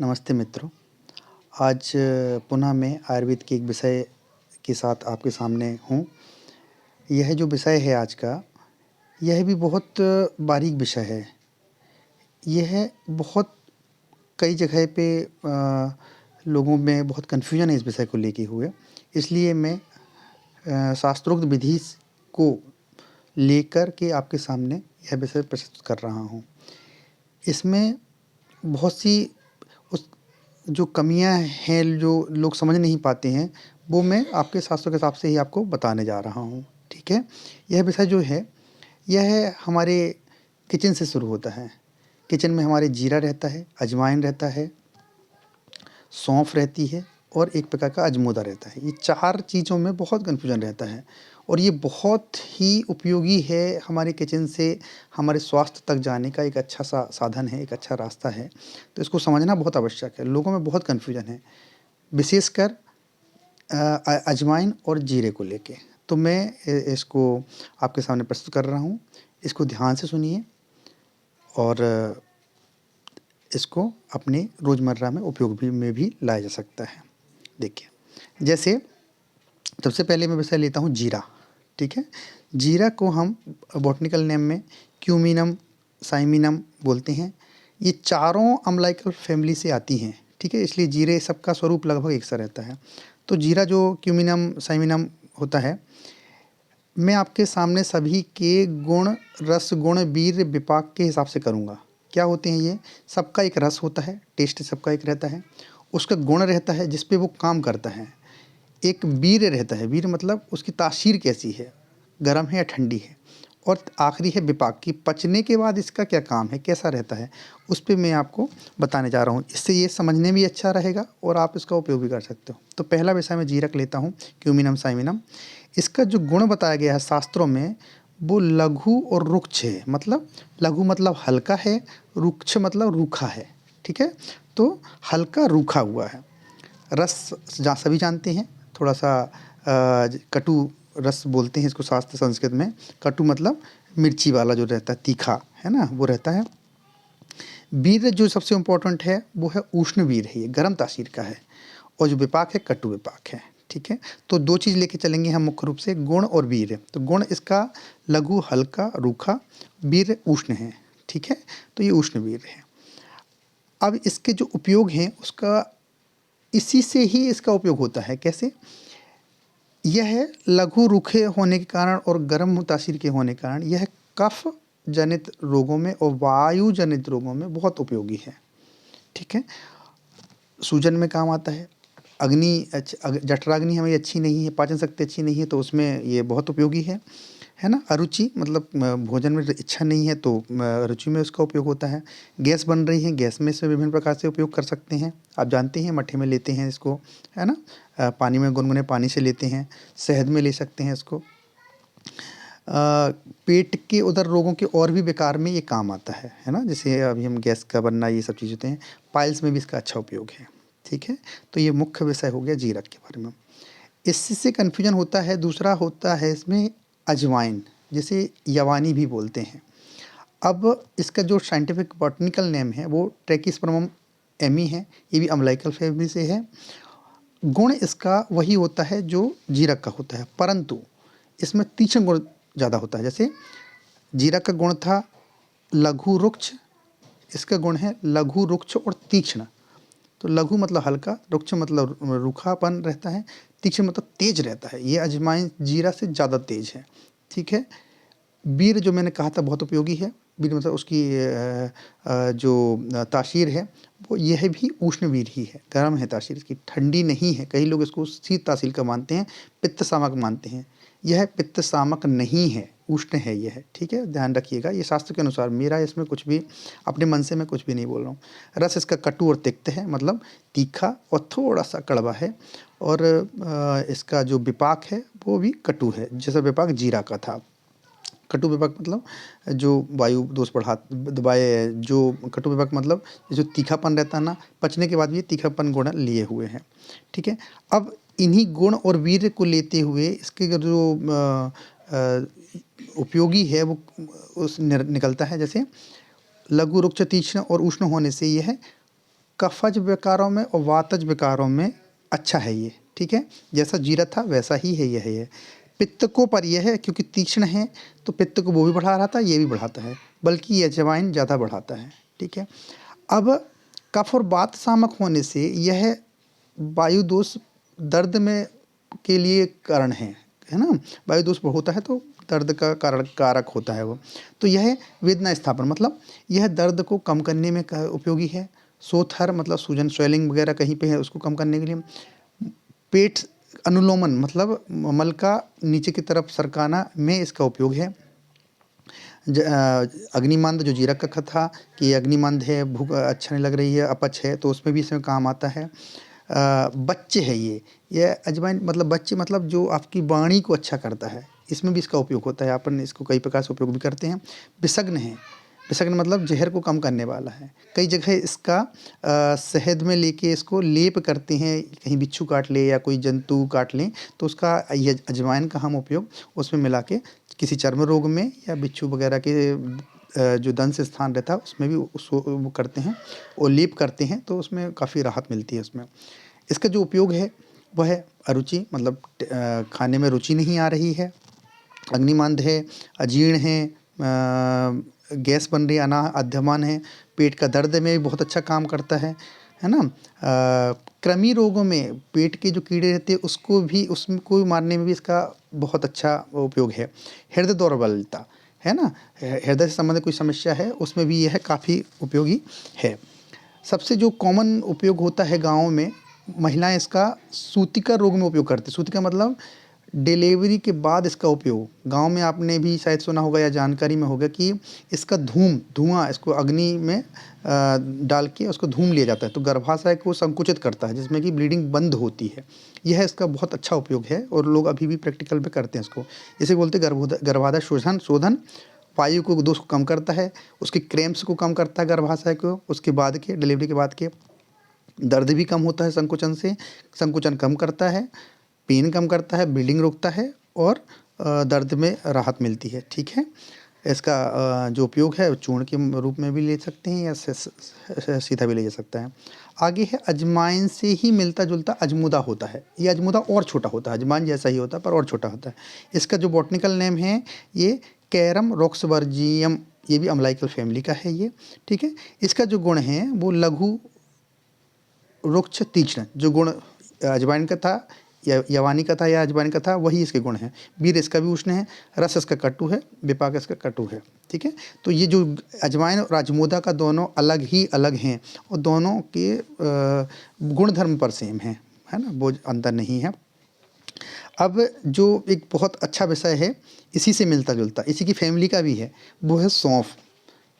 नमस्ते मित्रों। आज पुनः मैं आयुर्वेद के एक विषय के साथ आपके सामने हूँ। यह जो विषय है आज का, यह भी बहुत बारीक विषय है। यह बहुत कई जगह पे लोगों में बहुत कन्फ्यूजन है इस विषय को लेके हुए। इसलिए मैं शास्त्रोक्त विधि को लेकर के आपके सामने यह विषय प्रस्तुत कर रहा हूँ। इसमें बहुत सी उस जो कमियां हैं जो लोग समझ नहीं पाते हैं, वो मैं आपके शास्त्रों के हिसाब से ही आपको बताने जा रहा हूँ। ठीक है? यह विषय जो है, यह हमारे किचन से शुरू होता है। किचन में हमारे जीरा रहता है, अजवाइन रहता है, सौंफ रहती है और एक प्रकार का अजमोदा रहता है। ये 4 चीज़ों में बहुत कन्फ्यूजन रहता है और ये बहुत ही उपयोगी है। हमारे किचन से हमारे स्वास्थ्य तक जाने का एक अच्छा सा साधन है, एक अच्छा रास्ता है। तो इसको समझना बहुत आवश्यक है। लोगों में बहुत कन्फ्यूजन है, विशेषकर अजवाइन और जीरे को लेके। तो मैं इसको आपके सामने प्रस्तुत कर रहा हूँ। इसको ध्यान से सुनिए और इसको अपने रोज़मर्रा में उपयोग में भी लाया जा सकता है। देखिए, जैसे सबसे पहले मैं विषय लेता हूँ जीरा। ठीक है? जीरा को हम बॉटनिकल नेम में क्यूमिनम, साइमिनम बोलते हैं। ये चारों अम्लाइकल फैमिली से आती हैं। ठीक है? इसलिए जीरे सबका स्वरूप लगभग एक सा रहता है। तो जीरा जो क्यूमिनम, साइमिनम होता है, मैं आपके सामने सभी के गुण, रस, गुण, वीर्य, विपाक के हिसाब से करूँगा। क्या होते हैं ये? सबका एक रस होता है, टेस्ट सबका एक रहता है। उसका गुण रहता है जिस पे वो काम करता है। एक वीर्य रहता है, वीर्य मतलब उसकी तासीर कैसी है, गर्म है या ठंडी है। और आखिरी है विपाक, कि पचने के बाद इसका क्या काम है, कैसा रहता है, उस पे मैं आपको बताने जा रहा हूँ। इससे ये समझने में अच्छा रहेगा और आप इसका उपयोग भी कर सकते हो। तो पहला विषय मैं जीरक लेता हूँ, क्यूमिनम साइमिनम। इसका जो गुण बताया गया है शास्त्रों में, वो लघु और रुक्ष है। मतलब लघु मतलब हल्का है, रुक्ष मतलब रूखा है। ठीक है? तो हल्का रूखा हुआ है। रस सभी जानते हैं, थोड़ा सा कटु रस बोलते हैं इसको शास्त्र संस्कृत में। कटु मतलब मिर्ची वाला जो रहता है, तीखा, है ना, वो रहता है। वीर्य जो सबसे इम्पोर्टेंट है वो है उष्ण वीर्य है, ये गर्म तासीर का है। और जो विपाक है, कटु विपाक है। ठीक है? तो 2 चीज़ लेके चलेंगे हम मुख्य रूप से, गुण और वीर्य। तो गुण इसका लघु, हल्का, रूखा, वीर्य उष्ण है। ठीक है? तो ये उष्ण वीर्य है। अब इसके जो उपयोग हैं उसका, इसी से ही इसका उपयोग होता है। कैसे? यह लघु रूखे होने के कारण और गर्म तासीर के होने के कारण यह कफ जनित रोगों में और वायु जनित रोगों में बहुत उपयोगी है। ठीक है? सूजन में काम आता है। जठराग्नि हमें अच्छी नहीं है, पाचन शक्ति अच्छी नहीं है, तो उसमें ये बहुत उपयोगी है ना? अरुचि मतलब भोजन में इच्छा नहीं है तो रुचि में उसका उपयोग होता है। गैस बन रही है, गैस में से विभिन्न प्रकार से उपयोग कर सकते हैं। आप जानते हैं मट्ठे में लेते हैं इसको, है ना? पानी में गुनगुने पानी से लेते हैं, शहद में ले सकते हैं इसको। पेट के उदर रोगों के और भी विकार में ये काम आता है ना? जैसे अभी हम गैस का बनना, ये सब चीज़ होते हैं। पाइल्स में भी इसका अच्छा उपयोग है। ठीक है? तो ये मुख्य विषय हो गया जीरक के बारे में। इससे कन्फ्यूजन होता है, दूसरा होता है इसमें अजवाइन, जिसे यवानी भी बोलते हैं। अब इसका जो साइंटिफिक बॉटनिकल नेम है वो ट्रैकिस्पर्मम एमी है। ये भी अम्लाइकल फैमिली से है। गुण इसका वही होता है जो जीरक का होता है, परंतु इसमें तीक्ष्ण गुण ज़्यादा होता है। जैसे जीरक का गुण था लघु रुक्ष, इसका गुण है लघु रुक्ष और तीक्ष्ण। तो लघु मतलब हल्का, रुक्ष मतलब रूखापन रहता है, तीक्ष्ण मतलब तेज रहता है। ये अजवाइन जीरा से ज़्यादा तेज है। ठीक है? वीर्य जो मैंने कहा था बहुत उपयोगी है। वीर्य मतलब उसकी जो तासीर है वो यह भी उष्ण वीर्य ही है, गर्म है तासीर इसकी, ठंडी नहीं है। कई लोग इसको शीत तासीर का मानते हैं, पित्त शामक मानते हैं। यह पित्त शामक नहीं है, उष्ण है यह। ठीक है? ध्यान रखिएगा, ये शास्त्र के अनुसार, मेरा इसमें कुछ भी अपने मन से मैं कुछ भी नहीं बोल रहा हूँ। रस इसका कटु और तिक्त है, मतलब तीखा और थोड़ा सा कड़वा है। और इसका जो विपाक है वो भी कटु है, जैसा विपाक जीरा का था। कटु विपाक मतलब जो वायु दोष बढ़ा दबाए, जो कटु विपाक मतलब जो तीखापन रहता है ना, पचने के बाद भी ये तीखापन गुण लिए हुए हैं। ठीक है? अब इन्हीं गुण और वीर्य को लेते हुए इसके जो उपयोगी है वो निकलता है। जैसे लघु रुक्ष तीक्ष्ण और उष्ण होने से यह कफज विकारों में और वातज विकारों में अच्छा है ये, ठीक है। जैसा जीरा था वैसा ही है ये। पित्त को पर यह है क्योंकि तीक्ष्ण है तो पित्त को वो भी बढ़ा रहा था, ये भी बढ़ाता है, बल्कि ये अजवाइन ज़्यादा बढ़ाता है, ठीक है। अब कफ और वात शामक होने से यह वायु दोष दर्द में के लिए कारण है ना। वायु दोष होता है तो दर्द का कारक होता है वो। तो यह वेदना स्थापन मतलब यह दर्द को कम करने में उपयोगी है। सोथर मतलब सूजन स्वेलिंग वगैरह कहीं पे है उसको कम करने के लिए। पेट अनुलोमन मतलब मल का नीचे की तरफ सरकाना में इसका उपयोग है। अग्निमंद जो जीरक का था कि अग्निमंद है, भूख अच्छा नहीं लग रही है, अपच है, तो उसमें भी इसमें काम आता है। बच्चे है ये अजवाइन मतलब बच्चे मतलब जो आपकी वाणी को अच्छा करता है, इसमें भी इसका उपयोग होता है। अपन इसको कई प्रकार से उपयोग भी करते हैं। विषग्न है, विषग्न मतलब जहर को कम करने वाला है। कई जगह इसका शहद में लेके इसको लेप करते हैं, कहीं बिच्छू काट ले या कोई जंतु काट लें तो उसका ये अजवाइन का हम उपयोग उसमें मिला के किसी चर्म रोग में या बिच्छू वगैरह के जो दंश स्थान रहता है उसमें भी उसको वो करते हैं और लेप करते हैं, तो उसमें काफ़ी राहत मिलती है उसमें। इसका जो उपयोग है वह है अरुचि मतलब खाने में रुचि नहीं आ रही है, अग्निमंद है, अजीर्ण है, गैस बन रही है, अध्यमान है, पेट का दर्द में भी बहुत अच्छा काम करता है ना। कृमि रोगों में पेट के जो कीड़े रहते हैं उसको भी मारने में भी इसका बहुत अच्छा उपयोग है। हृदय दौर्बल्यता है ना, हृदय से संबंधित कोई समस्या है उसमें भी यह काफ़ी उपयोगी है। सबसे जो कॉमन उपयोग होता है गाँव में, महिलाएं इसका सूतिका रोग में उपयोग करती हैं। सूतिका मतलब डिलीवरी के बाद इसका उपयोग गांव में आपने भी शायद सुना होगा या जानकारी में होगा कि इसका धुआं इसको अग्नि में डाल के उसको धूम लिया जाता है, तो गर्भाशय को संकुचित करता है जिसमें कि ब्लीडिंग बंद होती है। यह इसका बहुत अच्छा उपयोग है और लोग अभी भी प्रैक्टिकल पे करते हैं इसको। इसे बोलते हैं गर्भाधान शोधन। वायु को दोष को कम करता है, उसके क्रैम्प्स को कम करता है गर्भाशय को, उसके बाद के डिलीवरी के बाद के दर्द भी कम होता है संकुचन से, संकुचन कम करता है, पेन कम करता है, ब्लीडिंग रोकता है और दर्द में राहत मिलती है, ठीक है। इसका जो उपयोग है चूर्ण के रूप में भी ले सकते हैं या सीधा भी ले जा सकता है। आगे है अजवाइन से ही मिलता जुलता अजमुदा होता है। ये अजमुदा और छोटा होता है, अजवाइन जैसा ही होता है पर और छोटा होता है। इसका जो बॉटनिकल नेम है ये कैरम रॉक्सबर्जियम, ये भी अम्लाइकल फैमिली का है ये, ठीक है। इसका जो गुण है वो लघु रुक्ष तीक्ष्ण, जो गुण अजवाइन का था या यवानी का था या अजवाइन का था वही इसके गुण हैं। वीर इसका भी उष्ण है, रस इसका कटु है, विपाक इसका कटु है, ठीक है। तो ये जो अजवाइन और अजमोदा का दोनों अलग ही अलग हैं और दोनों के गुण धर्म पर सेम है ना, वो अंतर नहीं है। अब जो एक बहुत अच्छा विषय है इसी से मिलता जुलता, इसी की फैमिली का भी है, वो है सौंफ,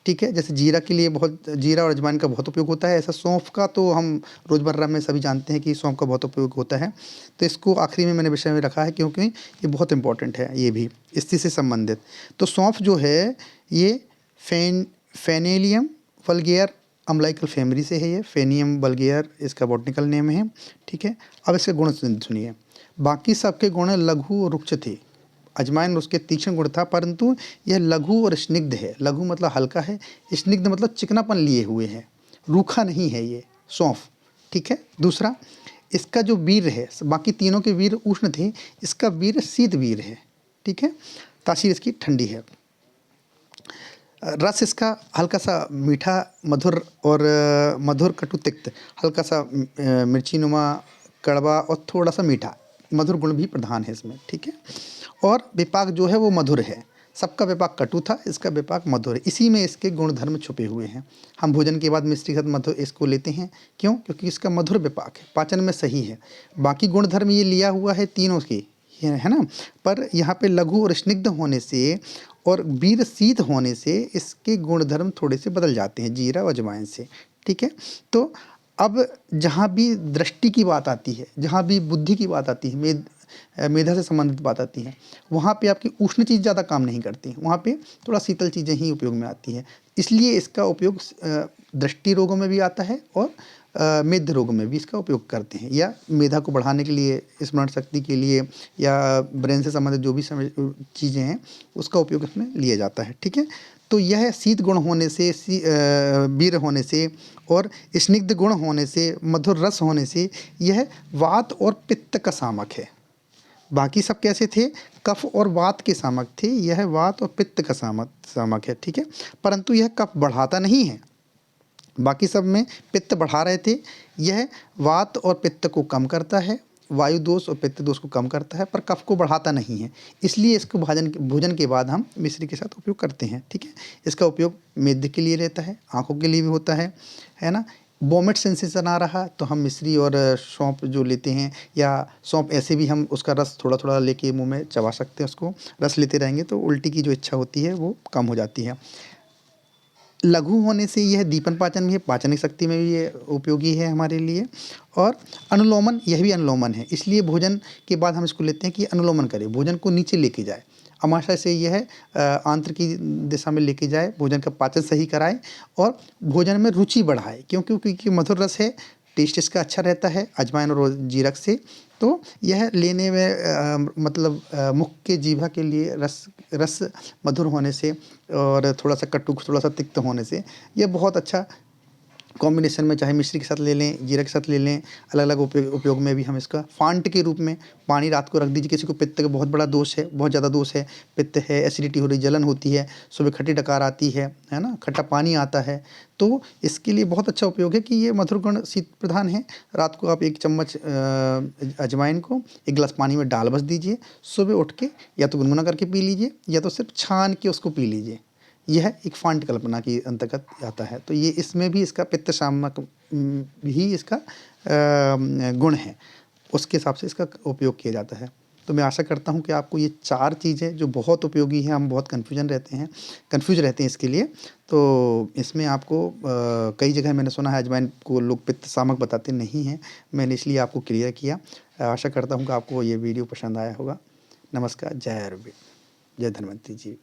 ठीक है। जैसे जीरा के लिए बहुत, जीरा और अजवाइन का बहुत उपयोग होता है, ऐसा सौंफ का तो हम रोज़मर्रा में सभी जानते हैं कि सौंफ का बहुत उपयोग होता है। तो इसको आखिरी में मैंने विषय में रखा है क्योंकि ये बहुत इंपॉर्टेंट है, ये भी इसी से संबंधित। तो सौंफ जो है ये फेनेलियम वल्गेयर अम्लाइकल फैमिली से है, ये फेनियम वल्गेयर इसका बॉटनिकल नेम है, ठीक है। अब इसके गुण सुनिए। बाकी सबके गुण लघु और रुक्ष थे, अजवाइन उसके तीक्ष्ण गुण था, परंतु यह लघु और स्निग्ध है। लघु मतलब हल्का है, स्निग्ध मतलब चिकनापन लिए हुए है, रूखा नहीं है ये सौंफ, ठीक है। दूसरा इसका जो वीर है, बाकी तीनों के वीर उष्ण थे, इसका वीर शीत वीर है, ठीक है। तासीर इसकी ठंडी है। रस इसका हल्का सा मीठा मधुर और मधुर कटु तिक्त, हल्का सा मिर्ची नुमा कड़वा और थोड़ा सा मीठा, मधुर गुण भी प्रधान है इसमें, ठीक है। और विपाक जो है वो मधुर है, सबका विपाक कटु था, इसका विपाक मधुर है। इसी में इसके गुण धर्म छुपे हुए हैं। हम भोजन के बाद मिश्री के साथ मधुर इसको लेते हैं, क्यों? क्योंकि इसका मधुर विपाक है, पाचन में सही है। बाकी गुण धर्म ये लिया हुआ है तीनों के, है ना, पर यहाँ पे लघु और स्निग्ध होने से और वीर शीत होने से इसके गुण धर्म थोड़े से बदल जाते हैं जीरा और अजवाइन से, ठीक है। तो अब जहाँ भी दृष्टि की बात आती है, जहाँ भी बुद्धि की बात आती है, मेधा से संबंधित बात आती है, वहाँ पे आपकी उष्ण चीज़ ज़्यादा काम नहीं करती, वहाँ पे थोड़ा शीतल चीज़ें ही उपयोग में आती है। इसलिए इसका उपयोग दृष्टि रोगों में भी आता है और मेध रोगों में भी इसका उपयोग करते हैं, या मेधा को बढ़ाने के लिए, स्मरण शक्ति के लिए या ब्रेन से संबंधित जो भी चीज़ें हैं उसका उपयोग इसमें लिया जाता है, ठीक है। तो यह शीत गुण होने से, वीर्य होने से और स्निग्ध गुण होने से, मधुर रस होने से यह वात और पित्त का सामक है। बाकी सब कैसे थे? कफ और वात के सामक थे, यह वात और पित्त का सामक है, ठीक है। परंतु यह कफ बढ़ाता नहीं है। बाकी सब में पित्त बढ़ा रहे थे, यह वात और पित्त को कम करता है, वायु दोष और पित्त दोष को कम करता है, पर कफ को बढ़ाता नहीं है। इसलिए इसको भोजन के बाद हम मिश्री के साथ उपयोग करते हैं, ठीक है। इसका उपयोग मेद के लिए रहता है, आँखों के लिए भी होता है ना। वोमिट सेंसेशन आ रहा तो हम मिश्री और सौंफ जो लेते हैं, या सौंफ ऐसे भी हम उसका रस थोड़ा थोड़ा लेके मुंह में चबा सकते हैं, उसको रस लेते रहेंगे तो उल्टी की जो इच्छा होती है वो कम हो जाती है। लघु होने से यह दीपन पाचन भी है, पाचन शक्ति में भी ये उपयोगी है हमारे लिए। और अनुलोमन, यह भी अनुलोमन है, इसलिए भोजन के बाद हम इसको लेते हैं कि अनुलोमन करें, भोजन को नीचे लेके जाए, आमाशय से यह आंत्र की दिशा में लेके जाए, भोजन का पाचन सही कराए और भोजन में रुचि बढ़ाए, क्योंकि मधुर रस है, टेस्ट इसका अच्छा रहता है अजवाइन और जीरक से। तो यह लेने में मतलब मुख के जीभा के लिए रस मधुर होने से और थोड़ा सा कटु, थोड़ा सा तिक्त होने से यह बहुत अच्छा कॉम्बिनेशन में, चाहे मिश्री के साथ ले लें, जीरा के साथ ले लें, अलग अलग उपयोग में भी हम इसका फांट के रूप में पानी रात को रख दीजिए। किसी को पित्त का बहुत बड़ा दोष है, बहुत ज़्यादा दोष है, पित्त है, एसिडिटी हो रही, जलन होती है, सुबह खट्टी डकार आती है ना, खट्टा पानी आता है, तो इसके लिए बहुत अच्छा उपयोग है कि ये मधुर गुण शीत प्रधान है। रात को आप 1 चम्मच अजवाइन को 1 गिलास पानी में डाल बस दीजिए, सुबह उठ के या तो गुनगुना करके पी लीजिए या तो सिर्फ छान के उसको पी लीजिए। यह एक फांट कल्पना के अंतर्गत आता है। तो ये इसमें भी इसका पित्त शामक भी इसका गुण है, उसके हिसाब से इसका उपयोग किया जाता है। तो मैं आशा करता हूँ कि आपको ये 4 चीज़ें जो बहुत उपयोगी हैं, हम बहुत कन्फ्यूज रहते हैं इसके लिए। तो इसमें आपको कई जगह मैंने सुना है अजवाइन को लोग पित्त शामक बताते नहीं हैं, मैंने इसलिए आपको क्लियर किया। आशा करता हूँ कि आपको ये वीडियो पसंद आया होगा। नमस्कार, जय आयुर्वेद, जय धन्वंतरि जी।